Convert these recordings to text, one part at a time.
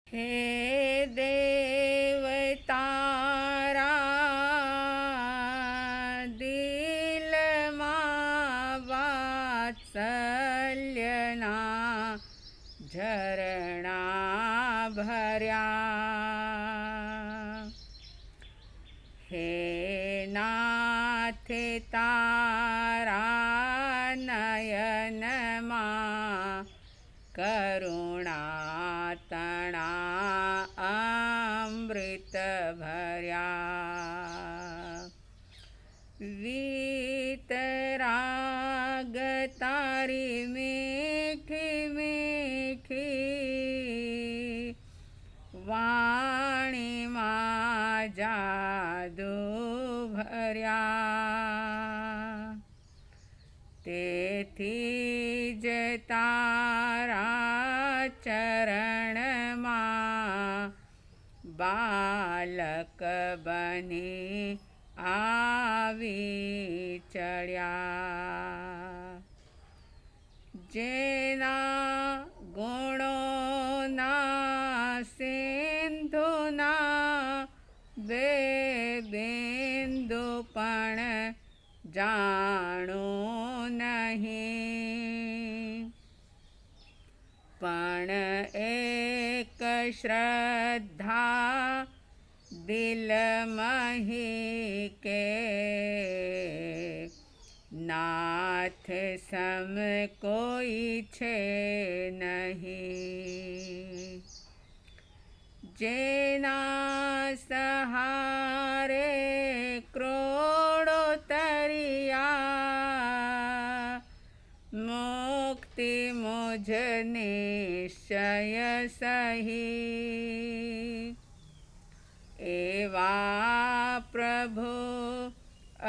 हे देवतारा दिलમાં વાત્સલ્યના ઝરણા ભર્યા. હે નાથ તારા નયનમાં કરુણા તણા અમૃત ભર્યા. વીતરાગ તારી મીઠી મીઠી વાણીમાં જાદુ ભર્યા. તેથી જ તારા ચરણમાં બાલક બની આવી ચડ્યા. જેના ગુણોના સિંધુના બે બિંદુ પણ જાણું નહીં, પણ એક શ્રદ્ધા દિલમાં હી કે નાથ સમ કોઈ છે નહીં. જેના સહારે ક્રોડો તરિયા મુક્તિ મુझ નિશ્ચય સહી. એવા પ્રભુ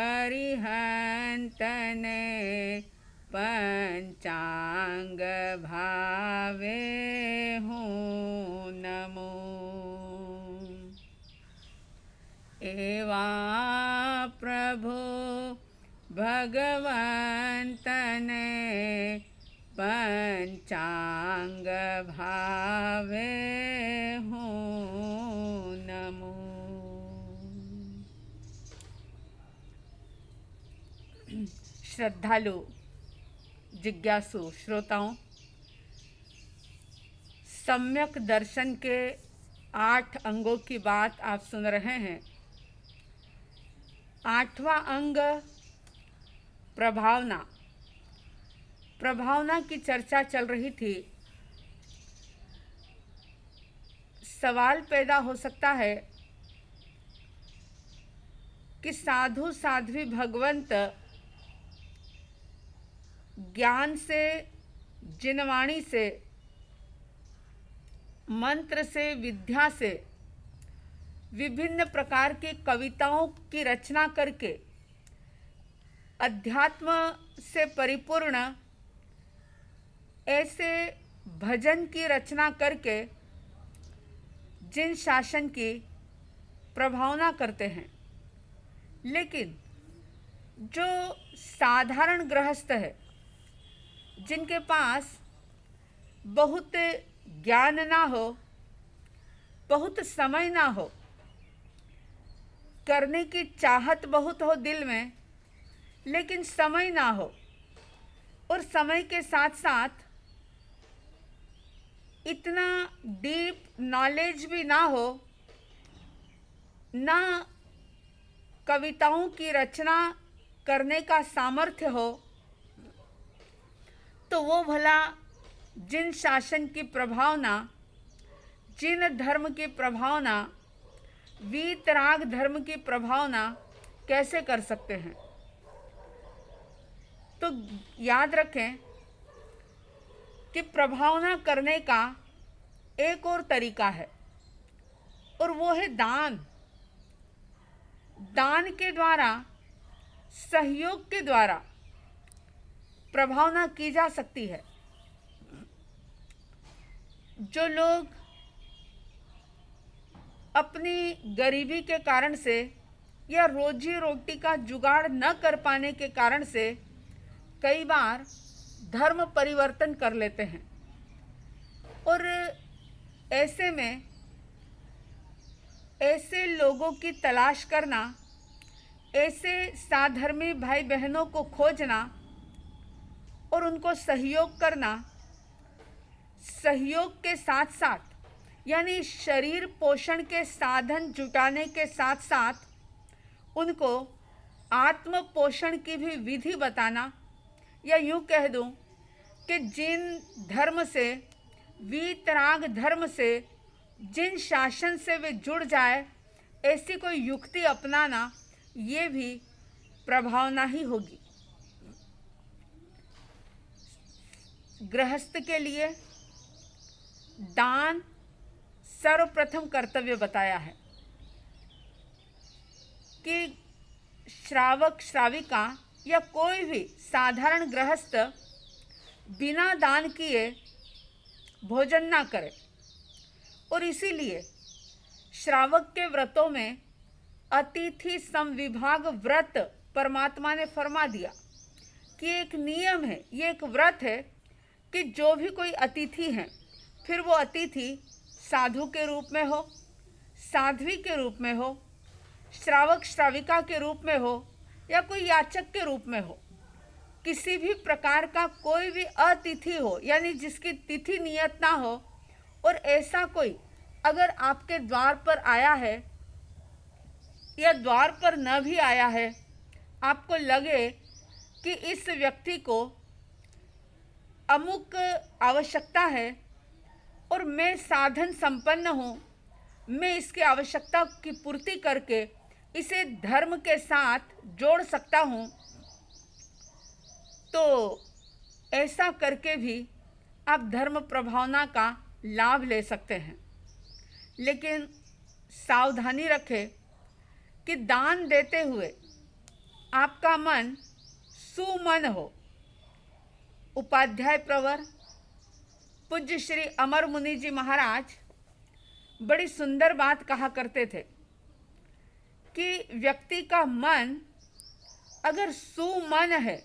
અરિહંતને પંચાંગ ભાવે હું નમું. એવા પ્રભુ ભગવંતને પંચાંગ ભાવે હું નમું. श्रद्धालु जिज्ञासु श्रोताओं, सम्यक दर्शन के 8 अंगों की बात आप सुन रहे हैं. 8वां अंग प्रभावना. प्रभावना की चर्चा चल रही थी. सवाल पैदा हो सकता है कि साधु साध्वी भगवंत ज्ञान से, जिनवाणी से, मंत्र से, विद्या से विभिन्न प्रकार की कविताओं की रचना करके अध्यात्म से परिपूर्ण ऐसे भजन की रचना करके जिन शासन की प्रभावना करते हैं. लेकिन जो साधारण गृहस्थ है, जिनके पास बहुत ज्ञान ना हो, बहुत समय ना हो, करने की चाहत बहुत हो दिल में, लेकिन समय ना हो, और समय के साथ साथ इतना डीप नॉलेज भी ना हो, ना कविताओं की रचना करने का सामर्थ्य हो, तो वो भला जिन शासन की प्रभावना, जिन धर्म की प्रभावना, वीतराग धर्म की प्रभावना कैसे कर सकते हैं. तो याद रखें कि प्रभावना करने का एक और तरीका है, और वो है दान. दान के द्वारा, सहयोग के द्वारा प्रभावना की जा सकती है. जो लोग अपनी गरीबी के कारण से या रोजी रोटी का जुगाड़ न कर पाने के कारण से कई बार धर्म परिवर्तन कर लेते हैं और ऐसे में ऐसे लोगों की तलाश करना, ऐसे साधर्मी भाई बहनों को खोजना और उनको सहयोग करना, सहयोग के साथ साथ यानी शरीर पोषण के साधन जुटाने के साथ साथ उनको आत्म पोषण की भी विधि बताना, या यूँ कह दूँ कि जिन धर्म से, वीतराग धर्म से, जिन शासन से वे जुड़ जाए, ऐसी कोई युक्ति अपनाना, ये भी प्रभावना ही होगी। गृहस्थ के लिए दान सर्वप्रथम कर्तव्य बताया है कि श्रावक श्राविका या कोई भी साधारण गृहस्थ बिना दान किए भोजन ना करे। और इसीलिए श्रावक के व्रतों में अतिथि समविभाग व्रत परमात्मा ने फरमा दिया कि एक नियम है, ये एक व्रत है कि जो भी कोई अतिथि हैं, फिर वो अतिथि साधु के रूप में हो, साध्वी के रूप में हो, श्रावक श्राविका के रूप में हो, या कोई याचक के रूप में हो, किसी भी प्रकार का कोई भी अतिथि हो, यानी जिसकी तिथि नियत ना हो, और ऐसा कोई अगर आपके द्वार पर आया है या द्वार पर न भी आया है, आपको लगे कि इस व्यक्ति को अमुक आवश्यकता है और मैं साधन संपन्न हूँ, मैं इसकी आवश्यकता की पूर्ति करके इसे धर्म के साथ जोड़ सकता हूँ, तो ऐसा करके भी आप धर्म प्रभावना का लाभ ले सकते हैं। लेकिन सावधानी रखें कि दान देते हुए आपका मन सुमन हो। उपाध्याय प्रवर पूज्य श्री अमर मुनि जी महाराज बड़ी सुंदर बात कहा करते थे कि व्यक्ति का मन अगर सुमन है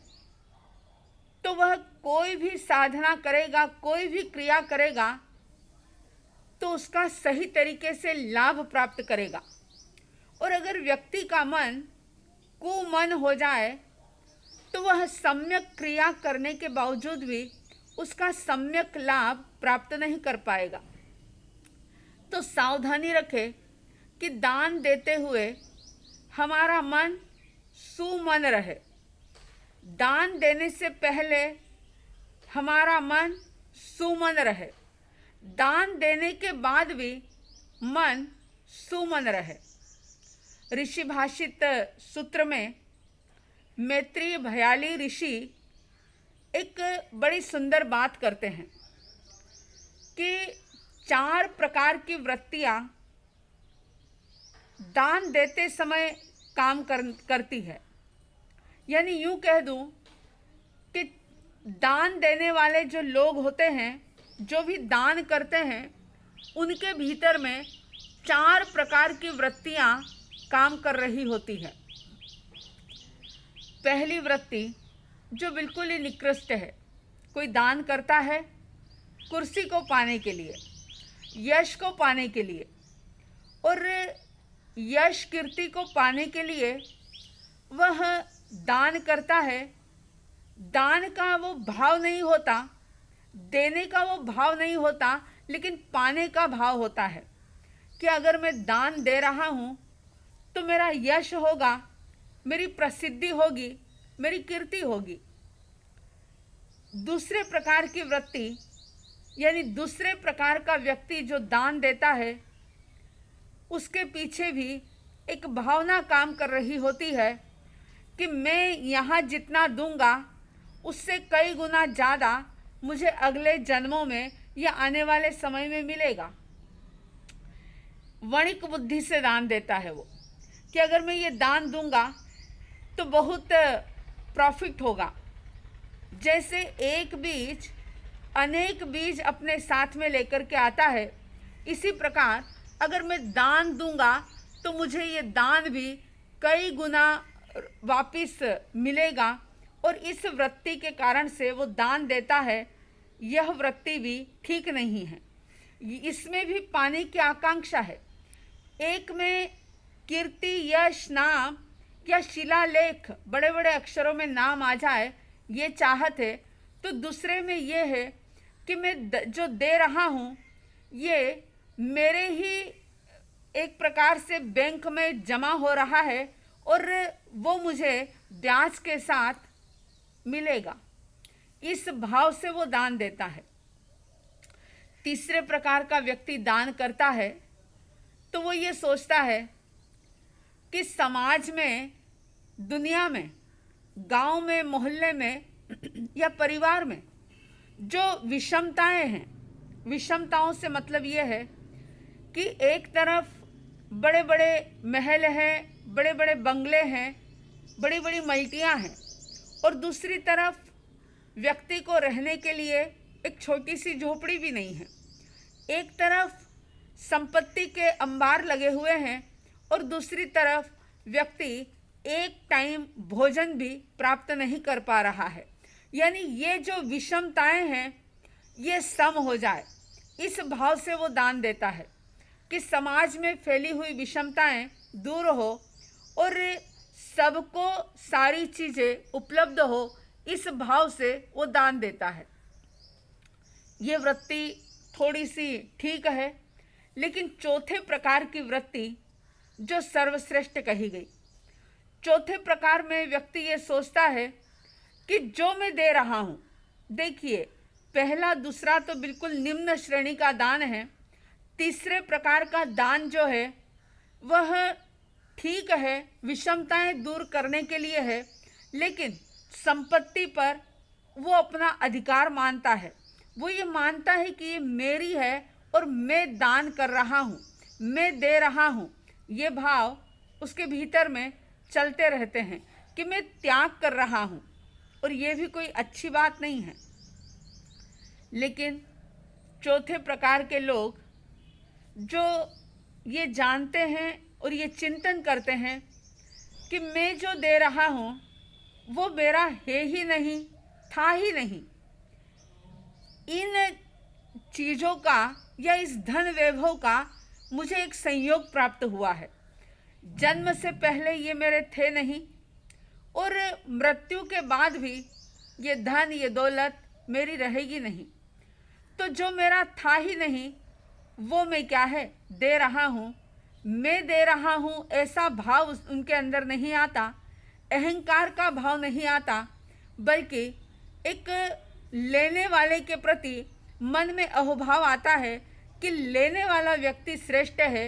तो वह कोई भी साधना करेगा, कोई भी क्रिया करेगा तो उसका सही तरीके से लाभ प्राप्त करेगा। और अगर व्यक्ति का मन कुमन हो जाए तो वह सम्यक क्रिया करने के बावजूद भी उसका सम्यक लाभ प्राप्त नहीं कर पाएगा। तो सावधानी रखें कि दान देते हुए हमारा मन सुमन रहे। दान देने से पहले हमारा मन सुमन रहे, दान देने के बाद भी मन सुमन रहे। ऋषि भाषित सूत्र में मैत्रेय भयाली ऋषि एक बड़ी सुंदर बात करते हैं कि 4 प्रकार की वृत्तियां दान देते समय काम करती है। यानी यूं कह दूं कि दान देने वाले जो लोग होते हैं, जो भी दान करते हैं, उनके भीतर में 4 प्रकार की वृत्तियां काम कर रही होती है। पहली वृत्ति जो बिल्कुल ही निकृष्ट है, कोई दान करता है कुर्सी को पाने के लिए, यश को पाने के लिए, और यश कीर्ति को पाने के लिए वह दान करता है। दान का वो भाव नहीं होता, देने का वो भाव नहीं होता, लेकिन पाने का भाव होता है कि अगर मैं दान दे रहा हूँ तो मेरा यश होगा, मेरी प्रसिद्धि होगी, मेरी कीर्ति होगी। दूसरे प्रकार की वृत्ति यानी दूसरे प्रकार का व्यक्ति जो दान देता है, उसके पीछे भी एक भावना काम कर रही होती है कि मैं यहाँ जितना दूंगा उससे कई गुना ज़्यादा मुझे अगले जन्मों में या आने वाले समय में मिलेगा। वणिक बुद्धि से दान देता है वो कि अगर मैं ये दान दूंगा तो बहुत प्रॉफिट होगा। जैसे एक बीज अनेक बीज अपने साथ में लेकर के आता है, इसी प्रकार अगर मैं दान दूंगा तो मुझे ये दान भी कई गुना वापस मिलेगा, और इस वृत्ति के कारण से वो दान देता है। यह वृत्ति भी ठीक नहीं है। इसमें भी पाने की आकांक्षा है। एक में कीर्ति, यश, नाम या शिलालेख, बड़े बड़े अक्षरों में नाम आ जाए, ये चाहत है। तो दूसरे में ये है कि मैं जो दे रहा हूँ ये मेरे ही एक प्रकार से बैंक में जमा हो रहा है और वो मुझे ब्याज के साथ मिलेगा। इस भाव से वो दान देता है। तीसरे प्रकार का व्यक्ति दान करता है तो वो ये सोचता है कि समाज में, दुनिया में, गांव में, मोहल्ले में या परिवार में जो विषमताएं हैं, विषमताओं से मतलब ये है कि एक तरफ बड़े बड़े महल हैं, बड़े बड़े बंगले हैं, बड़ी बड़ी मल्टियाँ हैं और दूसरी तरफ व्यक्ति को रहने के लिए एक छोटी सी झोपड़ी भी नहीं है। एक तरफ संपत्ति के अंबार लगे हुए हैं और दूसरी तरफ व्यक्ति एक टाइम भोजन भी प्राप्त नहीं कर पा रहा है। यानी ये जो विषमताएं हैं ये सम हो जाए, इस भाव से वो दान देता है कि समाज में फैली हुई विषमताएं दूर हो और सबको सारी चीज़ें उपलब्ध हो, इस भाव से वो दान देता है। ये वृत्ति थोड़ी सी ठीक है, लेकिन चौथे प्रकार की वृत्ति जो सर्वश्रेष्ठ कही गई, चौथे प्रकार में व्यक्ति ये सोचता है कि जो मैं दे रहा हूँ, देखिए पहला दूसरा तो बिल्कुल निम्न श्रेणी का दान है, तीसरे प्रकार का दान जो है वह ठीक है, विषमताएं दूर करने के लिए है, लेकिन संपत्ति पर वो अपना अधिकार मानता है। वो ये मानता है कि ये मेरी है और मैं दान कर रहा हूँ, मैं दे रहा हूँ। ये भाव उसके भीतर में चलते रहते हैं कि मैं त्याग कर रहा हूँ, और ये भी कोई अच्छी बात नहीं है। लेकिन चौथे प्रकार के लोग जो ये जानते हैं और ये चिंतन करते हैं कि मैं जो दे रहा हूँ वो मेरा है ही नहीं, था ही नहीं, इन चीज़ों का या इस धन वैभव का मुझे एक संयोग प्राप्त हुआ है, जन्म से पहले ये मेरे थे नहीं और मृत्यु के बाद भी ये धन, ये दौलत मेरी रहेगी नहीं। तो जो मेरा था ही नहीं वो मैं क्या है, दे रहा हूँ, मैं दे रहा हूँ, ऐसा भाव उनके अंदर नहीं आता, अहंकार का भाव नहीं आता, बल्कि एक लेने वाले के प्रति मन में अहोभाव आता है कि लेने वाला व्यक्ति श्रेष्ठ है,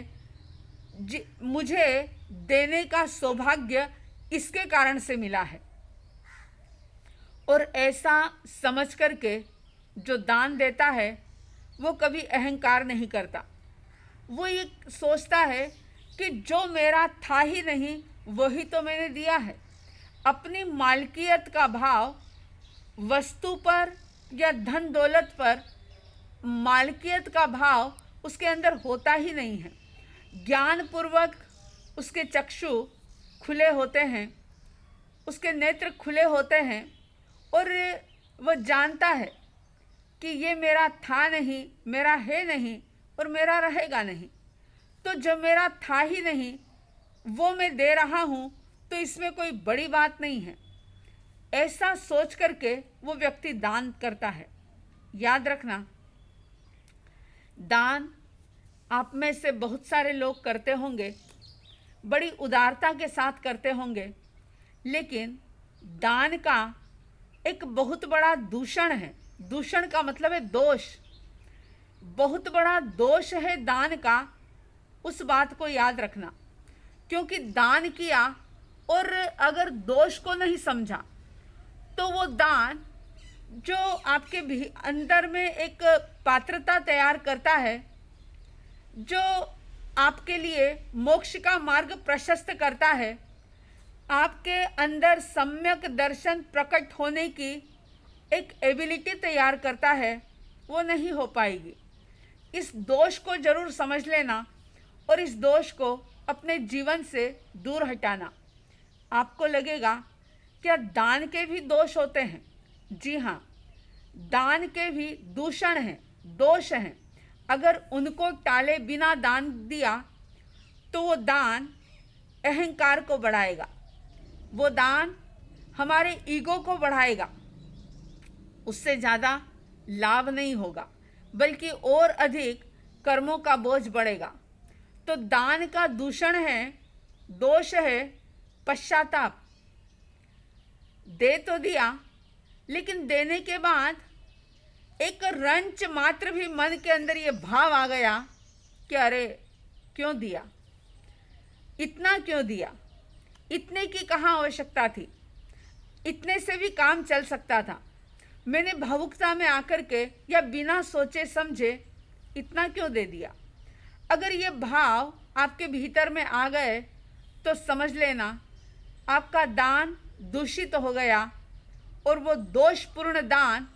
मुझे देने का सौभाग्य इसके कारण से मिला है। और ऐसा समझ करके जो दान देता है वो कभी अहंकार नहीं करता। वो ये सोचता है कि जो मेरा था ही नहीं वही तो मैंने दिया है। अपनी मालकियत का भाव वस्तु पर या धन दौलत पर मालकियत का भाव उसके अंदर होता ही नहीं है। ज्ञानपूर्वक उसके चक्षु खुले होते हैं, उसके नेत्र खुले होते हैं और वह जानता है कि ये मेरा था नहीं, मेरा है नहीं और मेरा रहेगा नहीं। तो जो मेरा था ही नहीं वो मैं दे रहा हूँ तो इसमें कोई बड़ी बात नहीं है, ऐसा सोच करके वो व्यक्ति दान करता है। याद रखना, दान आप में से बहुत सारे लोग करते होंगे, बड़ी उदारता के साथ करते होंगे, लेकिन दान का एक बहुत बड़ा दूषण है। दूषण का मतलब है दोष। बहुत बड़ा दोष है दान का, उस बात को याद रखना। क्योंकि दान किया और अगर दोष को नहीं समझा तो वो दान जो आपके अंदर में एक पात्रता तैयार करता है, जो आपके लिए मोक्ष का मार्ग प्रशस्त करता है, आपके अंदर सम्यक दर्शन प्रकट होने की एक एबिलिटी तैयार करता है, वो नहीं हो पाएगी। इस दोष को जरूर समझ लेना और इस दोष को अपने जीवन से दूर हटाना। आपको लगेगा क्या दान के भी दोष होते हैं? जी हाँ, दान के भी दूषण हैं, दोष हैं। अगर उनको टाले बिना दान दिया तो वो दान अहंकार को बढ़ाएगा, वो दान हमारे ईगो को बढ़ाएगा, उससे ज़्यादा लाभ नहीं होगा बल्कि और अधिक कर्मों का बोझ बढ़ेगा। तो दान का दूषण है, दोष है पश्चाताप। दे तो दिया, लेकिन देने के बाद एक रंच मात्र भी मन के अंदर ये भाव आ गया कि अरे क्यों दिया, इतना क्यों दिया, इतने की कहाँ आवश्यकता थी, इतने से भी काम चल सकता था, मैंने भावुकता में आकर के या बिना सोचे समझे इतना क्यों दे दिया। अगर ये भाव आपके भीतर में आ गए तो समझ लेना आपका दान दूषित हो गया और वो दोषपूर्ण दान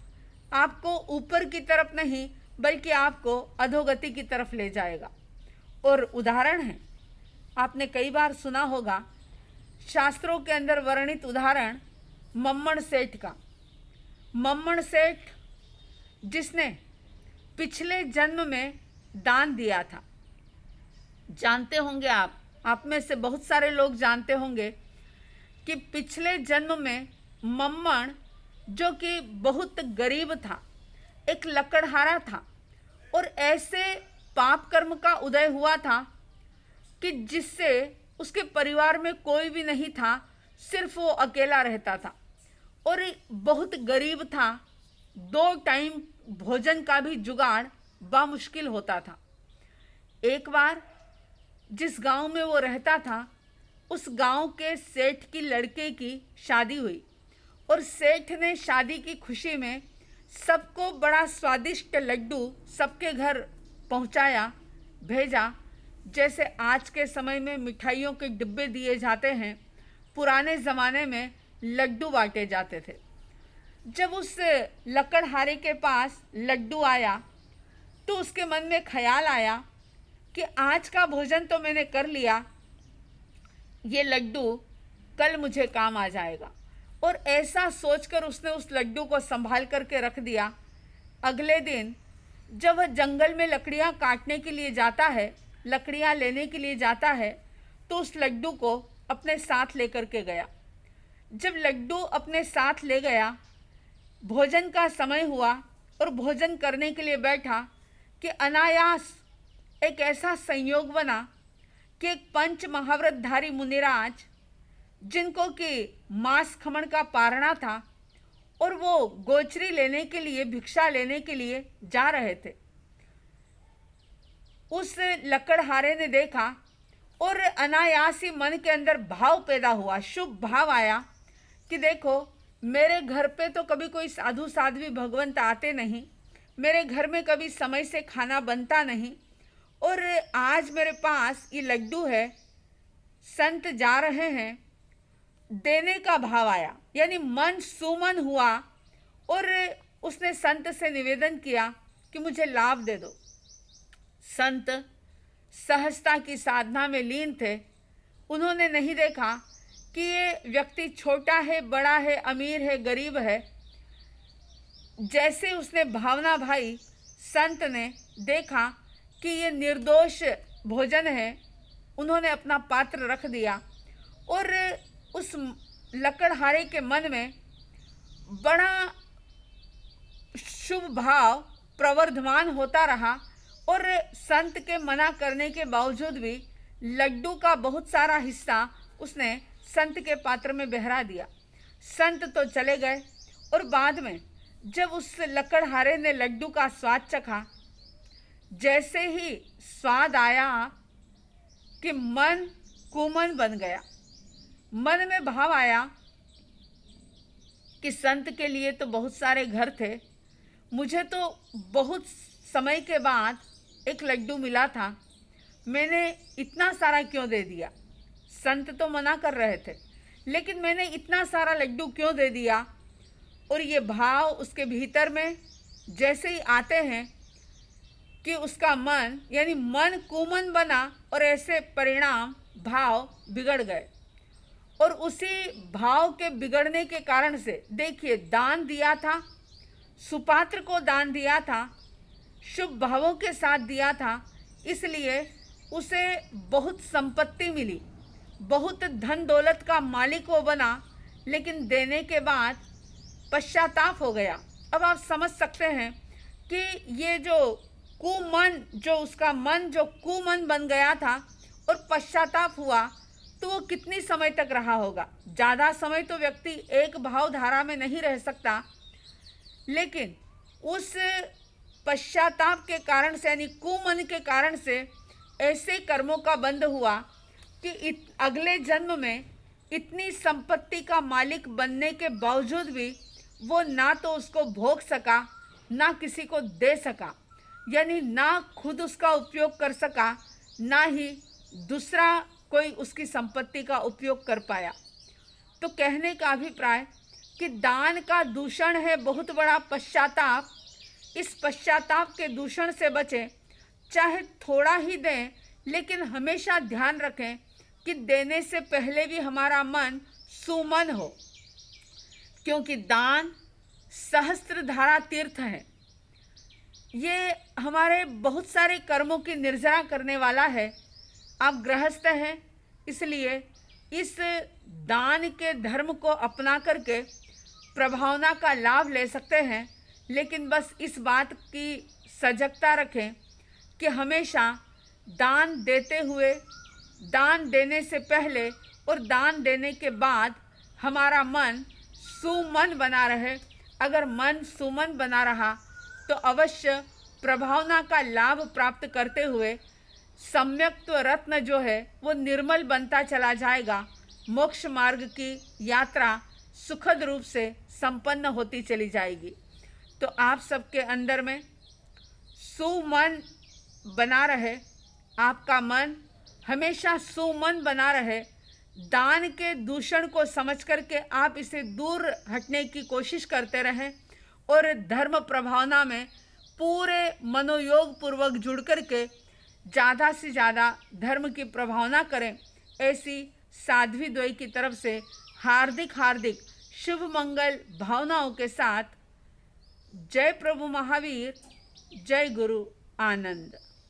आपको ऊपर की तरफ नहीं बल्कि आपको अधोगति की तरफ ले जाएगा। और उदाहरण है, आपने कई बार सुना होगा शास्त्रों के अंदर वर्णित उदाहरण मम्मण सेठ का। मम्मण सेठ जिसने पिछले जन्म में दान दिया था, जानते होंगे आप में से बहुत सारे लोग जानते होंगे कि पिछले जन्म में मम्मण जो कि बहुत गरीब था, एक लकड़हारा था और ऐसे पाप कर्म का उदय हुआ था कि जिससे उसके परिवार में कोई भी नहीं था, सिर्फ वो अकेला रहता था और बहुत गरीब था। 2 टाइम भोजन का भी जुगाड़ बामुश्किल होता था। एक बार जिस गांव में वो रहता था उस गांव के सेठ की लड़के की शादी हुई और सेठ ने शादी की खुशी में सबको बड़ा स्वादिष्ट लड्डू सबके घर पहुंचाया, भेजा। जैसे आज के समय में मिठाइयों के डिब्बे दिए जाते हैं, पुराने ज़माने में लड्डू बांटे जाते थे। जब उस लकड़हारे के पास लड्डू आया तो उसके मन में ख्याल आया कि आज का भोजन तो मैंने कर लिया, ये लड्डू कल मुझे काम आ जाएगा। और ऐसा सोचकर उसने उस लड्डू को संभाल करके रख दिया। अगले दिन जब वह जंगल में लकड़ियाँ काटने के लिए जाता है, लकड़ियाँ लेने के लिए जाता है, तो उस लड्डू को अपने साथ लेकर के गया। जब लड्डू अपने साथ ले गया, भोजन का समय हुआ और भोजन करने के लिए बैठा कि अनायास एक ऐसा संयोग बना कि एक पंच महाव्रतधारी मुनिराज, जिनको कि मांस खमण का पारणा था और वो गोचरी लेने के लिए, भिक्षा लेने के लिए जा रहे थे, उस लकड़हारे ने देखा और अनायास ही मन के अंदर भाव पैदा हुआ, शुभ भाव आया कि देखो मेरे घर पे तो कभी कोई साधु साध्वी भगवंत आते नहीं, मेरे घर में कभी समय से खाना बनता नहीं और आज मेरे पास ये लड्डू है, संत जा रहे हैं, देने का भाव आया, यानी मन सुमन हुआ और उसने संत से निवेदन किया कि मुझे लाभ दे दो। संत सहजता की साधना में लीन थे। उन्होंने नहीं देखा कि ये व्यक्ति छोटा है, बड़ा है, अमीर है, गरीब है। जैसे उसने भावना भाई, संत ने देखा कि ये निर्दोष भोजन है, उन्होंने अपना पात्र रख दिया और उस लकड़हारे के मन में बड़ा शुभ भाव प्रवर्धमान होता रहा और संत के मना करने के बावजूद भी लड्डू का बहुत सारा हिस्सा उसने संत के पात्र में बहरा दिया। संत तो चले गए और बाद में जब उस लकड़हारे ने लड्डू का स्वाद चखा, जैसे ही स्वाद आया कि मन कुमन बन गया। मन में भाव आया कि संत के लिए तो बहुत सारे घर थे, मुझे तो बहुत समय के बाद एक लड्डू मिला था, मैंने इतना सारा क्यों दे दिया। संत तो मना कर रहे थे, लेकिन मैंने इतना सारा लड्डू क्यों दे दिया। और ये भाव उसके भीतर में जैसे ही आते हैं कि उसका मन, यानी मन कुमन बना और ऐसे परिणाम भाव बिगड़ गए। और उसी भाव के बिगड़ने के कारण से देखिए, दान दिया था, सुपात्र को दान दिया था, शुभ भावों के साथ दिया था, इसलिए उसे बहुत संपत्ति मिली, बहुत धन दौलत का मालिक वो बना, लेकिन देने के बाद पश्चाताप हो गया। अब आप समझ सकते हैं कि ये जो कुमन, जो उसका मन जो कुमन बन गया था और पश्चाताप हुआ, तो वो कितनी समय तक रहा होगा। ज़्यादा समय तो व्यक्ति एक भावधारा में नहीं रह सकता, लेकिन उस पश्चाताप के कारण से, यानी कुमन के कारण से ऐसे कर्मों का बंध हुआ कि अगले जन्म में इतनी संपत्ति का मालिक बनने के बावजूद भी वो ना तो उसको भोग सका, ना किसी को दे सका, यानी ना खुद उसका उपयोग कर सका, ना ही दूसरा कोई उसकी संपत्ति का उपयोग कर पाया। तो कहने का अभिप्राय कि दान का दूषण है बहुत बड़ा पश्चाताप। इस पश्चाताप के दूषण से बचें, चाहे थोड़ा ही दें, लेकिन हमेशा ध्यान रखें कि देने से पहले भी हमारा मन सुमन हो, क्योंकि दान सहस्त्रधारा तीर्थ है। ये हमारे बहुत सारे कर्मों की निर्जरा करने वाला है। आप गृहस्थ हैं, इसलिए इस दान के धर्म को अपना करके प्रभावना का लाभ ले सकते हैं, लेकिन बस इस बात की सजगता रखें कि हमेशा दान देते हुए, दान देने से पहले और दान देने के बाद हमारा मन सुमन बना रहे। अगर मन सुमन बना रहा तो अवश्य प्रभावना का लाभ प्राप्त करते हुए सम्यक्त्व रत्न जो है वो निर्मल बनता चला जाएगा। मोक्ष मार्ग की यात्रा सुखद रूप से संपन्न होती चली जाएगी। तो आप सबके अंदर में सुमन बना रहे, आपका मन हमेशा सुमन बना रहे। दान के दूषण को समझ करके आप इसे दूर हटने की कोशिश करते रहें और धर्म प्रभावना में पूरे मनोयोग पूर्वक जुड़ करके ज़्यादा से ज़्यादा धर्म की प्रभावना करें। ऐसी साध्वी द्वय की तरफ से हार्दिक हार्दिक शुभ मंगल भावनाओं के साथ जय प्रभु महावीर, जय गुरु आनंद।